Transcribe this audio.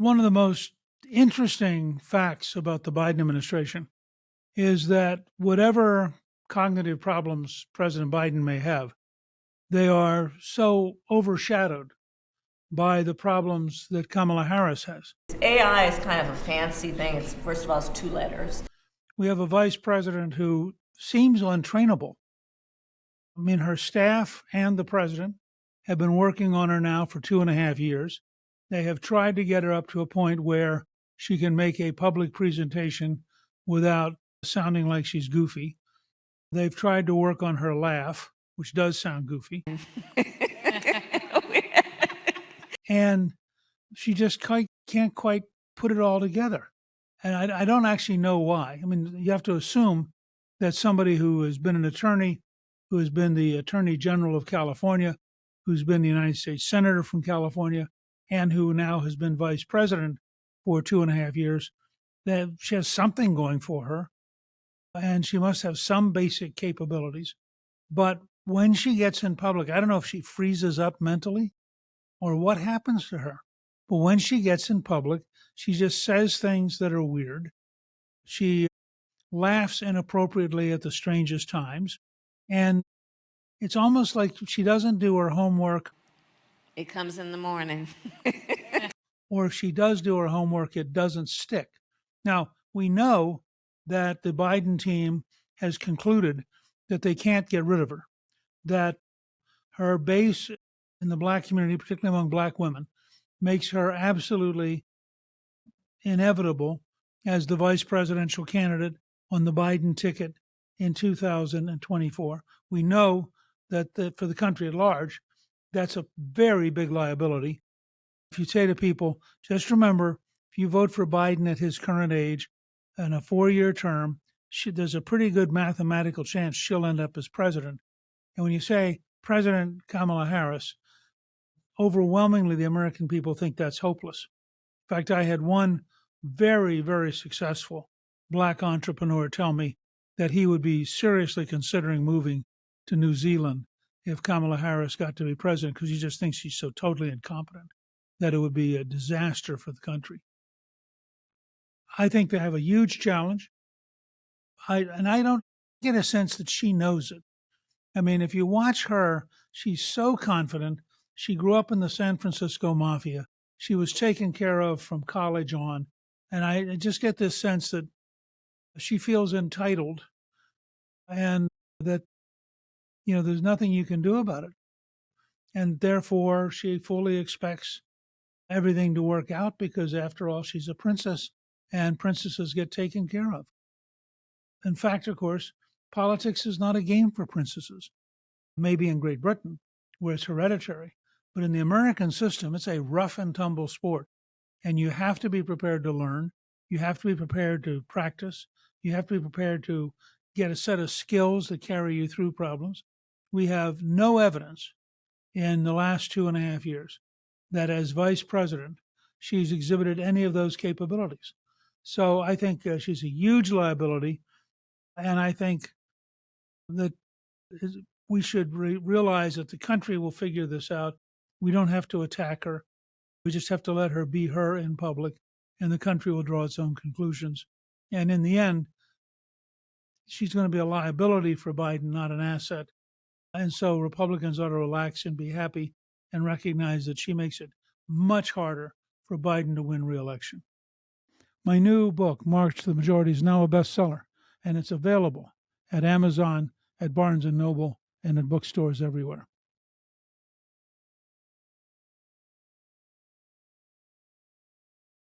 One of the most interesting facts about the Biden administration is that whatever cognitive problems President Biden may have, they are so overshadowed by the problems that Kamala Harris has. AI is kind of a fancy thing. It's, first of all, it's 2 letters. We have a vice president who seems untrainable. I mean, her staff and the president have been working on her now for 2.5 years. They have tried to get her up to a point where she can make a public presentation without sounding like she's goofy. They've tried to work on her laugh, which does sound goofy. And she just can't quite put it all together. And I don't actually know why. I mean, you have to assume that somebody who has been an attorney, who has been the Attorney General of California, who's been the United States Senator from California, and who now has been vice president for 2.5 years, that she has something going for her, and she must have some basic capabilities. But when she gets in public, I don't know if she freezes up mentally or what happens to her. But when she gets in public, she just says things that are weird. She laughs inappropriately at the strangest times. And it's almost like she doesn't do her homework. It comes in the morning. Or if she does do her homework, it doesn't stick. Now, we know that the Biden team has concluded that they can't get rid of her, that her base in the Black community, particularly among Black women, makes her absolutely inevitable as the vice presidential candidate on the Biden ticket in 2024. We know that for the country at large, that's a very big liability. If you say to people, just remember, if you vote for Biden at his current age in a 4-year term, there's a pretty good mathematical chance she'll end up as president. And when you say President Kamala Harris, overwhelmingly the American people think that's hopeless. In fact, I had one very, very successful Black entrepreneur tell me that he would be seriously considering moving to New Zealand if Kamala Harris got to be president, because he just thinks she's so totally incompetent that it would be a disaster for the country. I think they have a huge challenge. I don't get a sense that she knows it. I mean, if you watch her, she's so confident. She grew up in the San Francisco Mafia. She was taken care of from college on. And I just get this sense that she feels entitled and that, there's nothing you can do about it. And therefore, she fully expects everything to work out because, after all, she's a princess and princesses get taken care of. In fact, of course, politics is not a game for princesses. Maybe in Great Britain, where it's hereditary. But in the American system, it's a rough and tumble sport. And you have to be prepared to learn. You have to be prepared to practice. You have to be prepared to get a set of skills that carry you through problems. We have no evidence in the last 2.5 years that as vice president, she's exhibited any of those capabilities. So I think she's a huge liability. And I think that we should realize that the country will figure this out. We don't have to attack her. We just have to let her be her in public, and the country will draw its own conclusions. And in the end, she's going to be a liability for Biden, not an asset. And so Republicans ought to relax and be happy and recognize that she makes it much harder for Biden to win re-election. My new book, March to the Majority, is now a bestseller, and it's available at Amazon, at Barnes & Noble, and at bookstores everywhere.